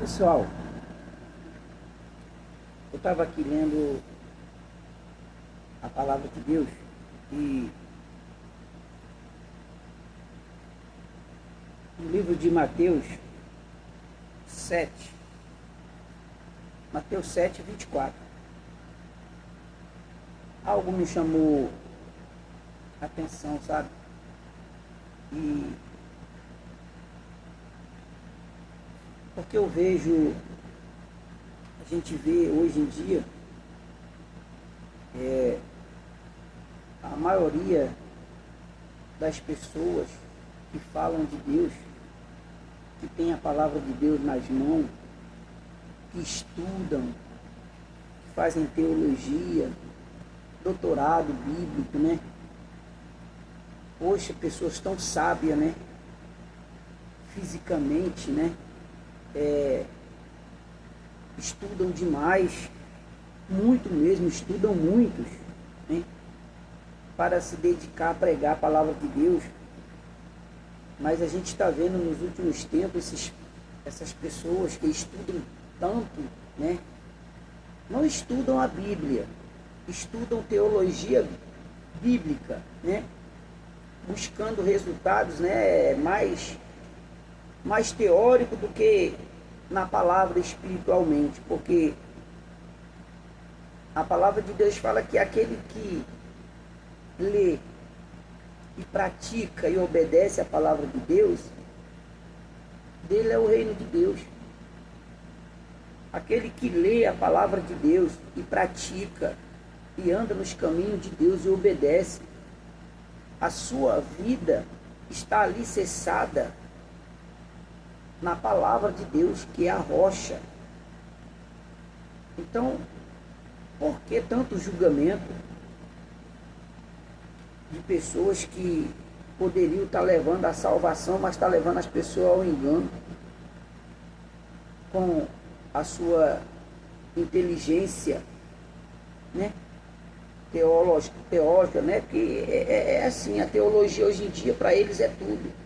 Pessoal, eu estava aqui lendo a palavra de Deus e no livro de Mateus 7, Mateus 7, 24. Algo me chamou a atenção, sabe? E porque eu vejo, a gente vê hoje em dia, a maioria das pessoas que falam de Deus, que tem a palavra de Deus nas mãos, que estudam, que fazem teologia, doutorado bíblico, né? Poxa, pessoas tão sábias, né? Fisicamente, né? Estudam demais, muito mesmo, estudam muitos, né? Para se dedicar a pregar a palavra de Deus. Mas a gente está vendo nos últimos tempos essas pessoas que estudam tanto, né? Não estudam a Bíblia, estudam teologia bíblica, né? Buscando resultados, né? mais teórico do que na palavra espiritualmente, porque a palavra de Deus fala que aquele que lê e pratica e obedece a palavra de Deus, dele é o reino de Deus. Aquele que lê a palavra de Deus e pratica e anda nos caminhos de Deus e obedece, a sua vida está alicerçada na palavra de Deus, que é a rocha. Então, por que tanto julgamento de pessoas que poderiam estar levando a salvação, mas está levando as pessoas ao engano com a sua inteligência, né? Teológica, né? Porque é assim, a teologia hoje em dia para eles é tudo.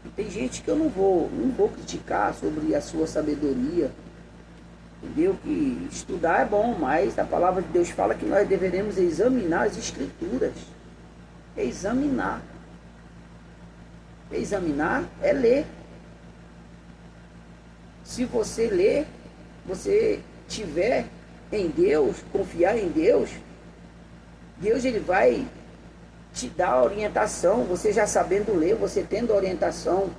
E tem gente que eu não vou criticar sobre a sua sabedoria, entendeu? Que estudar é bom, mas a palavra de Deus fala que nós deveremos examinar as escrituras. Examinar. Examinar é ler. Se você ler, você tiver em Deus, confiar em Deus, Deus ele vai te dar a orientação, você já sabendo ler, você tendo a orientação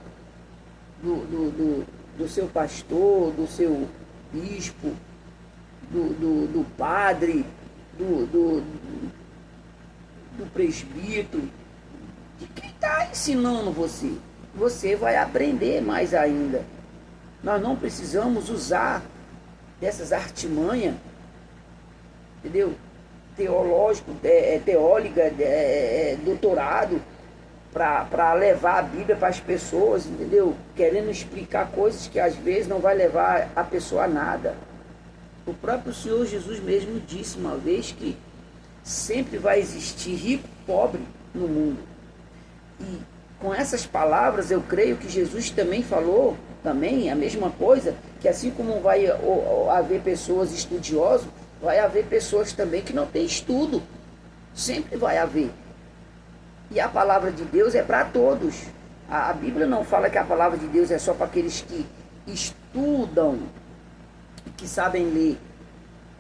do seu pastor, do seu bispo, do padre, do presbítero, de quem está ensinando você. Você vai aprender mais ainda. Nós não precisamos usar dessas artimanhas, entendeu? Teológico, teólica, doutorado, para levar a Bíblia para as pessoas, entendeu? Querendo explicar coisas que às vezes não vai levar a pessoa a nada. O próprio Senhor Jesus mesmo disse uma vez que sempre vai existir rico e pobre no mundo. E com essas palavras eu creio que Jesus também falou também a mesma coisa, que assim como vai haver pessoas estudiosas, vai haver pessoas também que não têm estudo. Sempre vai haver. E a palavra de Deus é para todos. A Bíblia não fala que a palavra de Deus é só para aqueles que estudam, que sabem ler.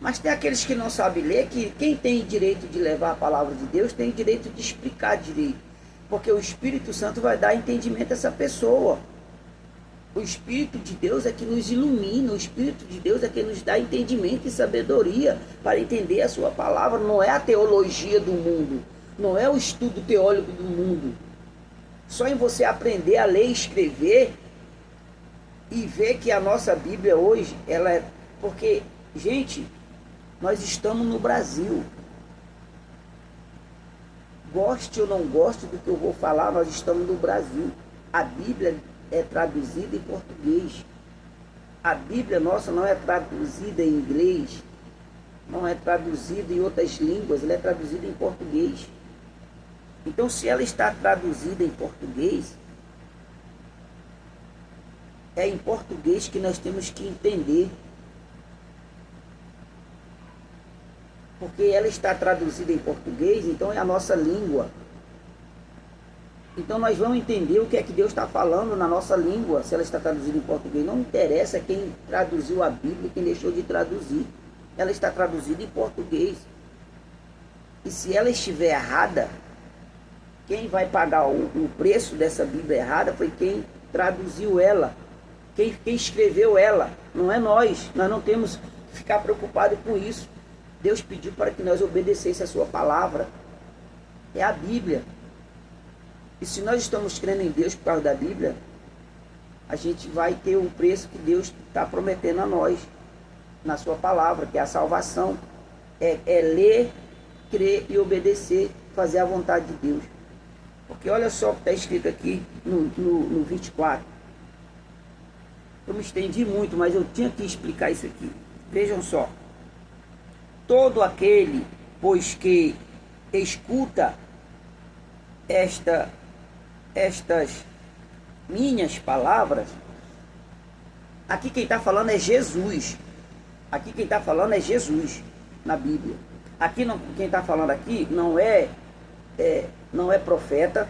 Mas tem aqueles que não sabem ler, que quem tem direito de levar a palavra de Deus tem direito de explicar direito. Porque o Espírito Santo vai dar entendimento a essa pessoa. O Espírito de Deus é que nos ilumina, o Espírito de Deus é que nos dá entendimento e sabedoria para entender a sua palavra. Não é a teologia do mundo, não é o estudo teórico do mundo. Só em você aprender a ler e escrever e ver que a nossa Bíblia hoje, ela é... Porque, gente, nós estamos no Brasil. Goste ou não goste do que eu vou falar, nós estamos no Brasil. A Bíblia é traduzida em português. A Bíblia nossa não é traduzida em inglês, não é traduzida em outras línguas, ela é traduzida em português. Então, se ela está traduzida em português, é em português que nós temos que entender. Porque ela está traduzida em português, então é a nossa língua. Então nós vamos entender o que é que Deus está falando na nossa língua, se ela está traduzida em português. Não interessa quem traduziu a Bíblia e quem deixou de traduzir. Ela está traduzida em português. E se ela estiver errada, quem vai pagar o preço dessa Bíblia errada foi quem traduziu ela, quem escreveu ela, não é nós. Nós não temos que ficar preocupados com isso. Deus pediu para que nós obedecêssemos a sua palavra. É a Bíblia. E se nós estamos crendo em Deus por causa da Bíblia, a gente vai ter o preço que Deus está prometendo a nós, na sua palavra, que é a salvação. É ler, crer e obedecer, fazer a vontade de Deus. Porque olha só o que está escrito aqui no 24. Eu me estendi muito, mas eu tinha que explicar isso aqui. Vejam só. Todo aquele, pois que escuta estas minhas palavras, aqui quem está falando é Jesus. Aqui quem está falando é Jesus na Bíblia. Aqui não, quem está falando aqui não é profeta,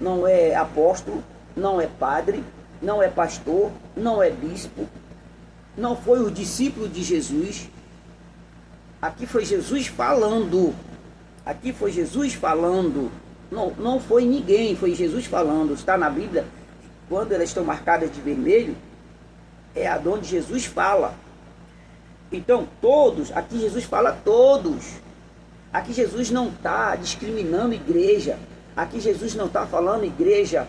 não é apóstolo, não é padre, não é pastor, não é bispo, não foi o discípulo de Jesus. Aqui foi Jesus falando. Aqui foi Jesus falando. Não foi ninguém, foi Jesus falando. Está na Bíblia, quando elas estão marcadas de vermelho, é aonde Jesus fala. Então, todos, aqui Jesus fala todos. Aqui Jesus não está discriminando igreja. Aqui Jesus não está falando igreja,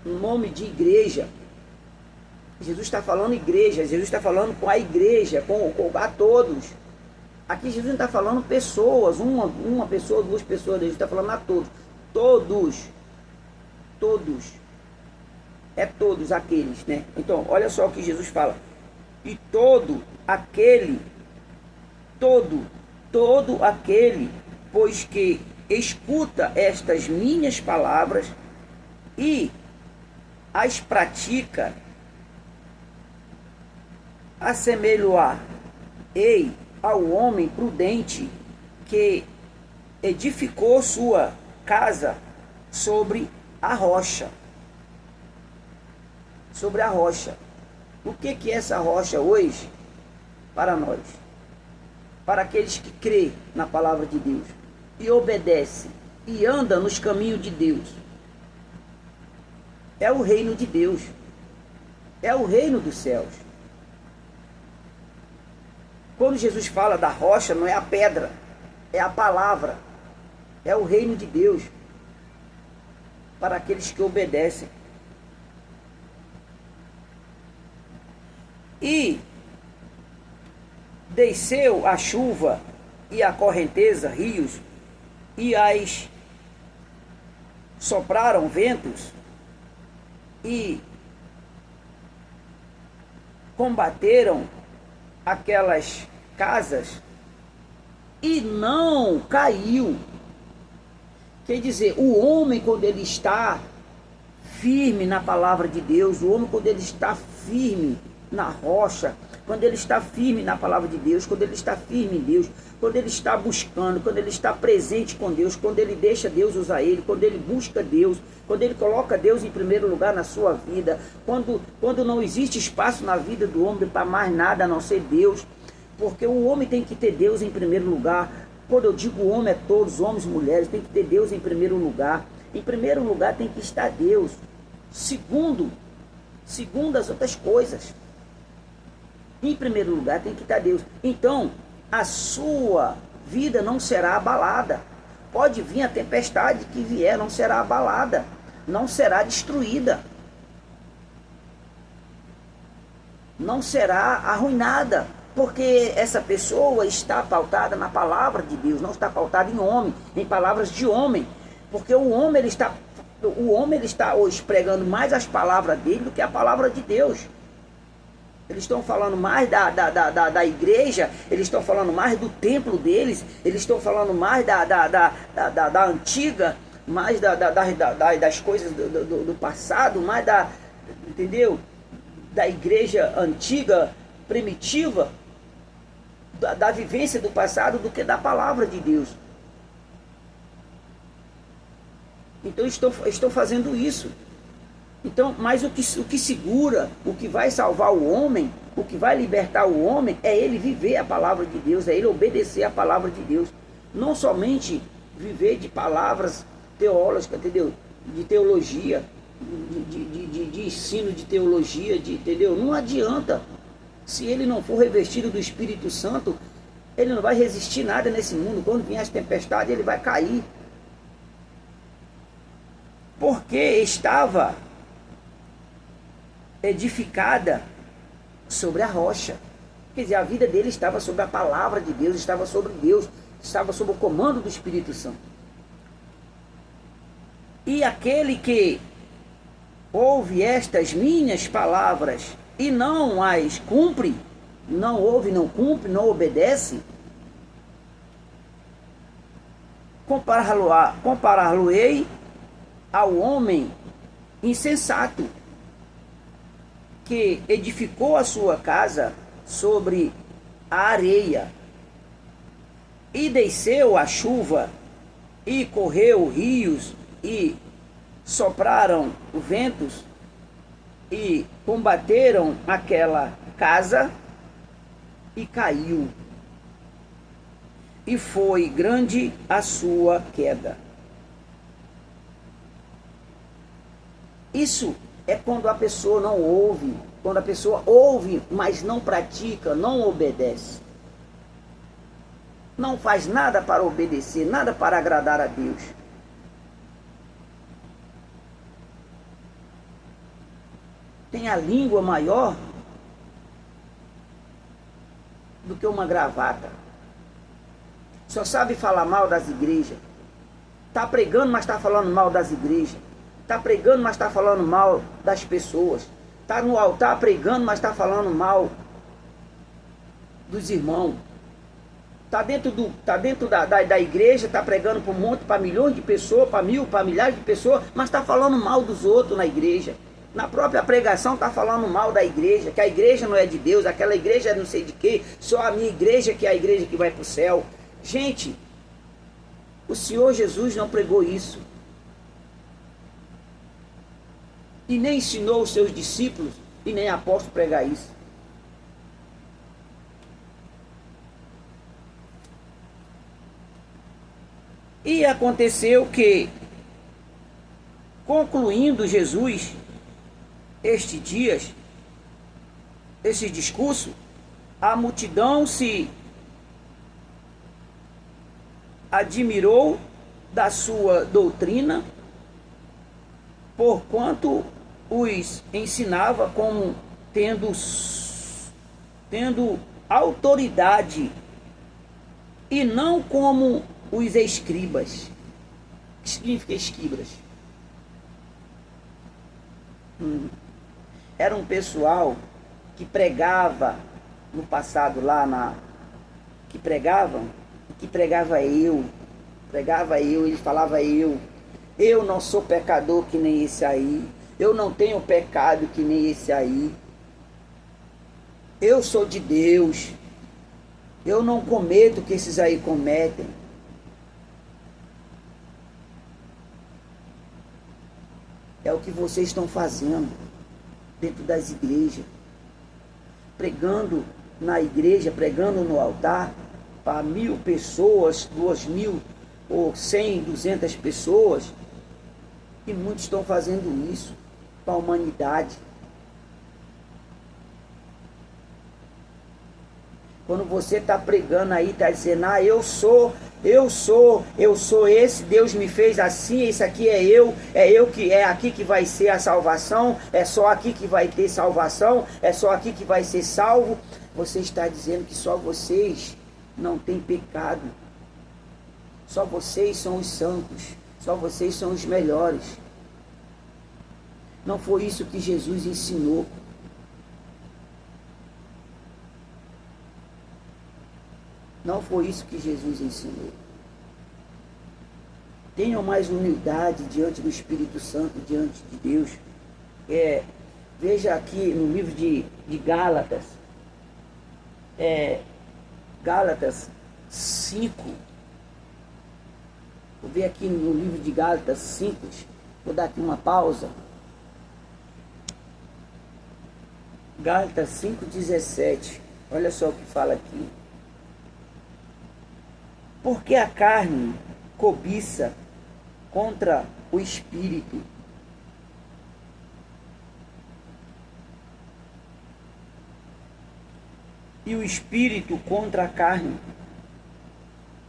nome de igreja. Jesus está falando igreja, Jesus está falando com a igreja, a todos. Aqui Jesus não está falando pessoas, uma pessoa, duas pessoas, Jesus está falando a todos. Todos. É todos aqueles, né? Então, olha só o que Jesus fala. E todo aquele, pois que escuta estas minhas palavras e as pratica, assemelho-ei ao homem prudente que edificou sua casa sobre a rocha. Sobre a rocha. O que é essa rocha hoje para nós? Para aqueles que crê na palavra de Deus e obedece e anda nos caminhos de Deus. É o reino de Deus. É o reino dos céus. Quando Jesus fala da rocha, não é a pedra, é a palavra. É o reino de Deus para aqueles que obedecem. E desceu a chuva e a correnteza, rios, e as sopraram ventos, e combateram aquelas casas, e não caiu. Quer dizer, o homem, quando ele está firme na palavra de Deus, o homem, quando ele está firme na rocha, quando ele está firme na palavra de Deus, quando ele está firme em Deus, quando ele está buscando, quando ele está presente com Deus, quando ele deixa Deus usar ele, quando ele busca Deus, quando ele coloca Deus em primeiro lugar na sua vida, quando não existe espaço na vida do homem para mais nada a não ser Deus, porque o homem tem que ter Deus em primeiro lugar. Quando eu digo homem, é todos, homens e mulheres, tem que ter Deus em primeiro lugar. Em primeiro lugar tem que estar Deus. Segundo as outras coisas. Em primeiro lugar tem que estar Deus. Então, a sua vida não será abalada. Pode vir a tempestade que vier, não será abalada. Não será destruída. Não será arruinada. Porque essa pessoa está pautada na palavra de Deus, não está pautada em homem, em palavras de homem. Porque o homem ele está hoje pregando mais as palavras dele do que a palavra de Deus. Eles estão falando mais da igreja, eles estão falando mais do templo deles, eles estão falando mais da antiga, mais das coisas do passado, mais entendeu? Da igreja antiga, primitiva, da vivência do passado, do que da palavra de Deus. Então estou fazendo isso. Então, mas o que segura, o que vai salvar o homem, o que vai libertar o homem, é ele viver a palavra de Deus, é ele obedecer a palavra de Deus. Não somente viver de palavras teológicas, entendeu? De teologia, de ensino de teologia, entendeu? Não adianta. Se ele não for revestido do Espírito Santo, ele não vai resistir nada nesse mundo. Quando vier as tempestades, ele vai cair. Porque estava edificada sobre a rocha. Quer dizer, a vida dele estava sobre a palavra de Deus, estava sobre Deus, estava sob o comando do Espírito Santo. E aquele que ouve estas minhas palavras e não as cumpre, não ouve, não cumpre, não obedece, comparar-lo-ei ao homem insensato, que edificou a sua casa sobre a areia, e desceu a chuva, e correu rios, e sopraram ventos, e combateram aquela casa, e caiu. E foi grande a sua queda. Isso é quando a pessoa não ouve, quando a pessoa ouve, mas não pratica, não obedece. Não faz nada para obedecer, nada para agradar a Deus. Tem a língua maior do que uma gravata. Só sabe falar mal das igrejas. Está pregando, mas está falando mal das igrejas. Está pregando, mas está falando mal das pessoas. Está no altar pregando, mas está falando mal dos irmãos. Está dentro da igreja, está pregando para um monte, para milhões de pessoas, para mil, para milhares de pessoas, mas está falando mal dos outros na igreja. Na própria pregação está falando mal da igreja, que a igreja não é de Deus, aquela igreja é não sei de quê, só a minha igreja que é a igreja que vai para o céu. Gente, o Senhor Jesus não pregou isso. E nem ensinou os seus discípulos e nem apóstolos a pregar isso. E aconteceu que, concluindo Jesus estes dias, esse discurso, a multidão se admirou da sua doutrina, porquanto os ensinava como tendo autoridade, e não como os escribas. O que significa escribas? Era um pessoal que pregava no passado lá que pregava eu, ele falava eu não sou pecador que nem esse aí, eu não tenho pecado que nem esse aí, eu sou de Deus, eu não cometo o que esses aí cometem. É o que vocês estão fazendo dentro das igrejas, pregando na igreja, pregando no altar para 1000 pessoas, 2000 ou 100, 200 pessoas, e muitos estão fazendo isso para a humanidade. Quando você está pregando aí, está dizendo, eu sou esse, Deus me fez assim, esse aqui é eu que é aqui que vai ser a salvação, é só aqui que vai ter salvação, é só aqui que vai ser salvo. Você está dizendo que só vocês não têm pecado, só vocês são os santos, só vocês são os melhores. Não foi isso que Jesus ensinou. Não foi isso que Jesus ensinou. Tenham mais humildade diante do Espírito Santo, diante de Deus. Veja aqui no livro de Gálatas, Gálatas 5. Vou ver aqui no livro de Gálatas 5, vou dar aqui uma pausa. Gálatas 5,17, olha só o que fala aqui. Porque a carne cobiça contra o espírito, e o espírito contra a carne,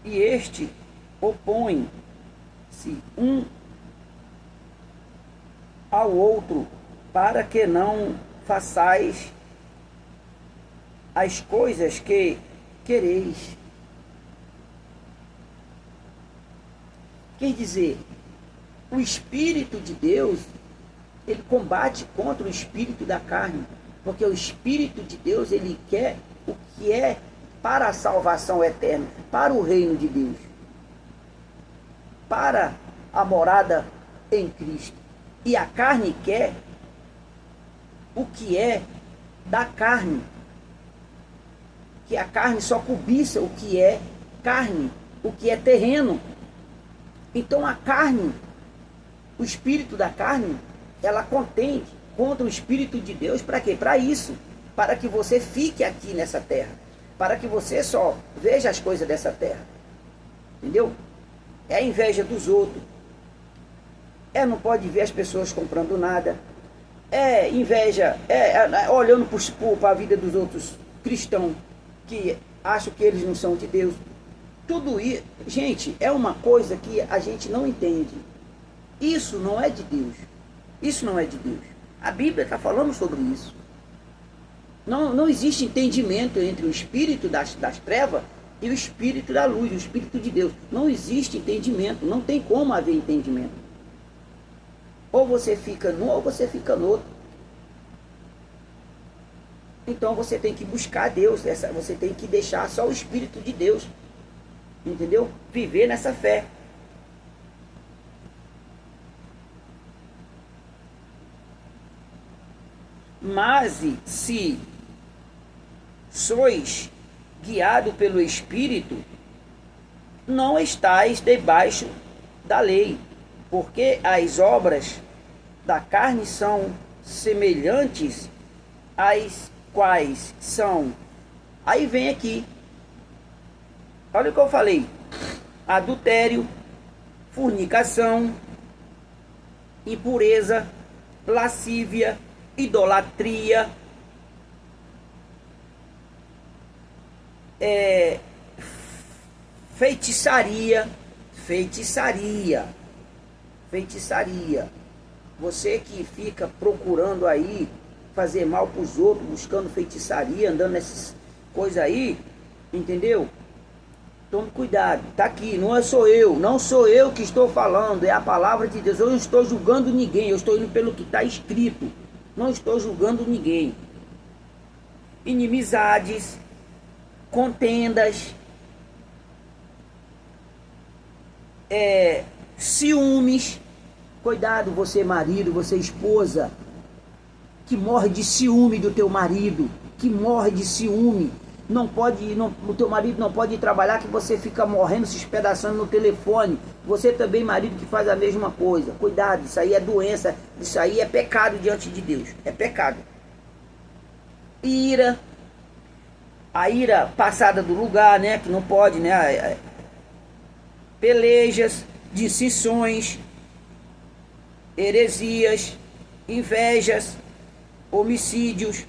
e este opõe-se um ao outro, para que não façais as coisas que quereis. Quer dizer, o Espírito de Deus, ele combate contra o espírito da carne, porque o Espírito de Deus, ele quer o que é para a salvação eterna, para o reino de Deus, para a morada em Cristo. E a carne quer o que é da carne, que a carne só cobiça o que é carne, o que é terreno. Então a carne, o espírito da carne, ela contende contra o Espírito de Deus. Para quê? Para isso, para que você fique aqui nessa terra, para que você só veja as coisas dessa terra, entendeu? É a inveja dos outros, não pode ver as pessoas comprando nada, inveja, olhando para a vida dos outros cristãos, que acham que eles não são de Deus. Tudo isso, gente, é uma coisa que a gente não entende. Isso não é de Deus. Isso não é de Deus. A Bíblia está falando sobre isso. Não existe entendimento entre o espírito das trevas e o espírito da luz, o espírito de Deus. Não existe entendimento, não tem como haver entendimento. Ou você fica num ou você fica no outro. Então você tem que buscar Deus, você tem que deixar só o Espírito de Deus, entendeu? Viver nessa fé. Mas se sois guiado pelo Espírito, não estáis debaixo da lei, porque as obras da carne são semelhantes às quais são. Aí vem aqui, olha o que eu falei: adultério, fornicação, impureza, lascívia, idolatria, feitiçaria. Você que fica procurando aí fazer mal para os outros, buscando feitiçaria, andando nessas coisas aí, entendeu? Tome cuidado, tá aqui, não sou eu que estou falando, é a palavra de Deus. Eu não estou julgando ninguém, eu estou indo pelo que está escrito, não estou julgando ninguém. Inimizades, contendas, ciúmes. Cuidado, você marido, você esposa, que morre de ciúme do teu marido, que morre de ciúme. O teu marido não pode ir trabalhar, que você fica morrendo, se espedaçando no telefone. Você também, marido, que faz a mesma coisa. Cuidado, isso aí é doença, isso aí é pecado diante de Deus, é pecado. Ira, a ira passada do lugar, né, que não pode, né, pelejas, dissensões, heresias, invejas, homicídios,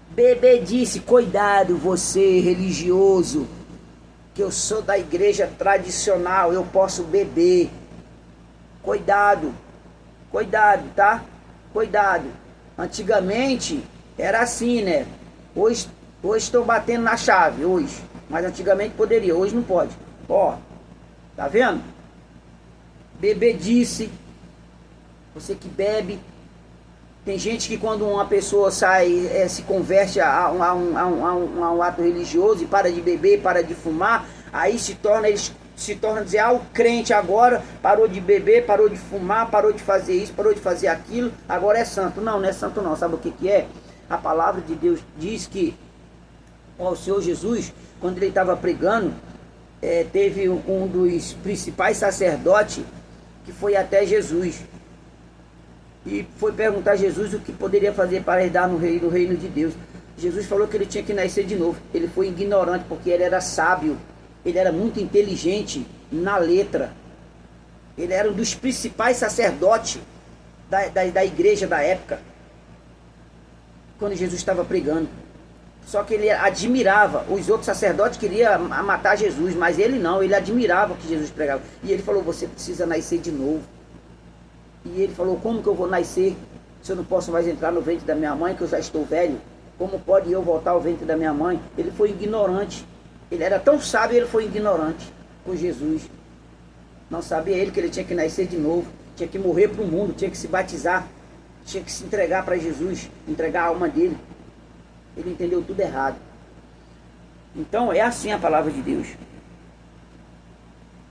bebedice. Cuidado, você religioso, que eu sou da igreja tradicional, eu posso beber. Cuidado, tá? Cuidado. Antigamente era assim, né? Hoje estou batendo na chave, hoje. Mas antigamente poderia, hoje não pode. Ó, tá vendo? Bebedice. Você que bebe. Tem gente que quando uma pessoa sai, se converte a um ato religioso e para de beber, para de fumar, aí eles se torna dizer, o crente agora parou de beber, parou de fumar, parou de fazer isso, parou de fazer aquilo, agora é santo. Não, não é santo não. Sabe o que é? A palavra de Deus diz que o Senhor Jesus, quando ele estava pregando, teve um dos principais sacerdotes que foi até Jesus e foi perguntar a Jesus o que poderia fazer para herdar no reino de Deus. Jesus falou que ele tinha que nascer de novo. Ele foi ignorante porque ele era sábio, ele era muito inteligente na letra, ele era um dos principais sacerdotes da igreja da época, quando Jesus estava pregando. Só que ele admirava, os outros sacerdotes queriam matar Jesus, mas ele não, ele admirava o que Jesus pregava. E ele falou, você precisa nascer de novo. E ele falou, como que eu vou nascer se eu não posso mais entrar no ventre da minha mãe, que eu já estou velho? Como pode eu voltar ao ventre da minha mãe? Ele foi ignorante. Ele era tão sábio, ele foi ignorante com Jesus. Não sabia ele que ele tinha que nascer de novo, tinha que morrer para o mundo, tinha que se batizar, tinha que se entregar para Jesus, entregar a alma dele. Ele entendeu tudo errado. Então é assim a palavra de Deus.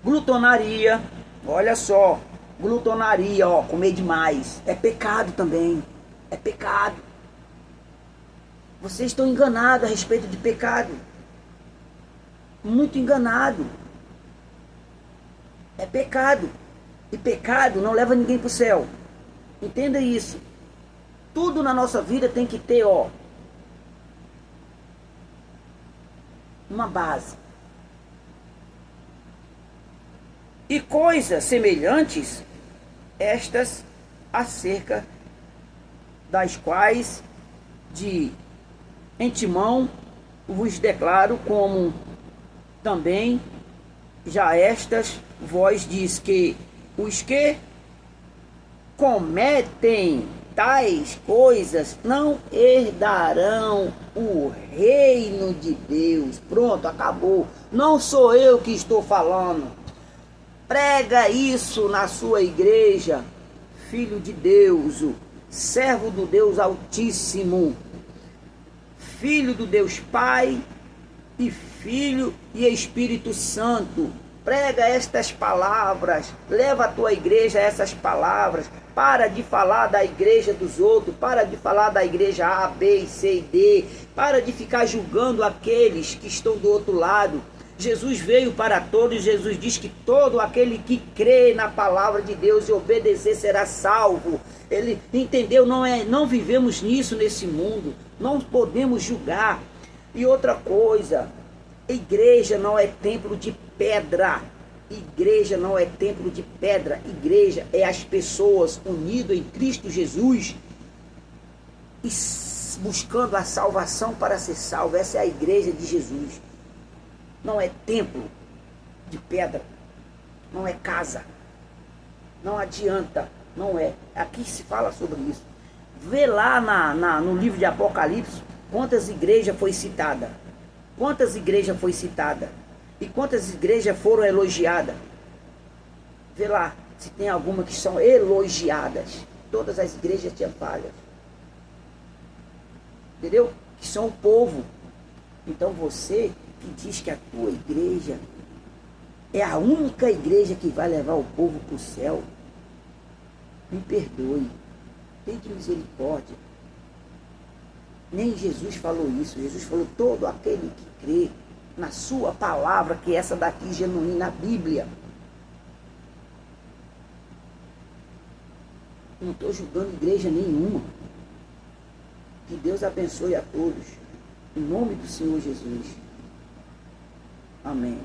Glutonaria, olha só, glutonaria, comer demais, é pecado também, é pecado. Vocês estão enganados a respeito de pecado, muito enganado. É pecado, e pecado não leva ninguém para o céu. Entenda isso. Tudo na nossa vida tem que ter, uma base. E coisas semelhantes, estas acerca das quais de antemão vos declaro, como também já estas vós diz que os que cometem tais coisas não herdarão o reino de Deus. Pronto, acabou. Não sou eu que estou falando. Prega isso na sua igreja, filho de Deus, servo do Deus Altíssimo, filho do Deus Pai e Filho e Espírito Santo. Prega estas palavras, leva a tua igreja essas palavras. Para de falar da igreja dos outros, para de falar da igreja A, B, C e D, para de ficar julgando aqueles que estão do outro lado. Jesus veio para todos, Jesus diz que todo aquele que crê na palavra de Deus e obedecer será salvo. Ele entendeu, não vivemos nisso nesse mundo, não podemos julgar. E outra coisa, igreja não é templo de pedra. Igreja não é templo de pedra. Igreja é as pessoas unidas em Cristo Jesus e buscando a salvação para ser salvo. Essa é a igreja de Jesus. Não é templo de pedra. Não é casa. Não adianta. Não é. Aqui se fala sobre isso. Vê lá no livro de Apocalipse quantas igrejas foi citada. Quantas igrejas foi citada? E quantas igrejas foram elogiadas? Vê lá se tem alguma que são elogiadas. Todas as igrejas tinham falhas. Entendeu? Que são o povo. Então você que diz que a tua igreja é a única igreja que vai levar o povo para o céu, me perdoe. Tem misericórdia. Nem Jesus falou isso. Jesus falou, todo aquele que crê na sua palavra, que essa daqui genuína, a Bíblia. Não estou julgando igreja nenhuma. Que Deus abençoe a todos. Em nome do Senhor Jesus. Amém.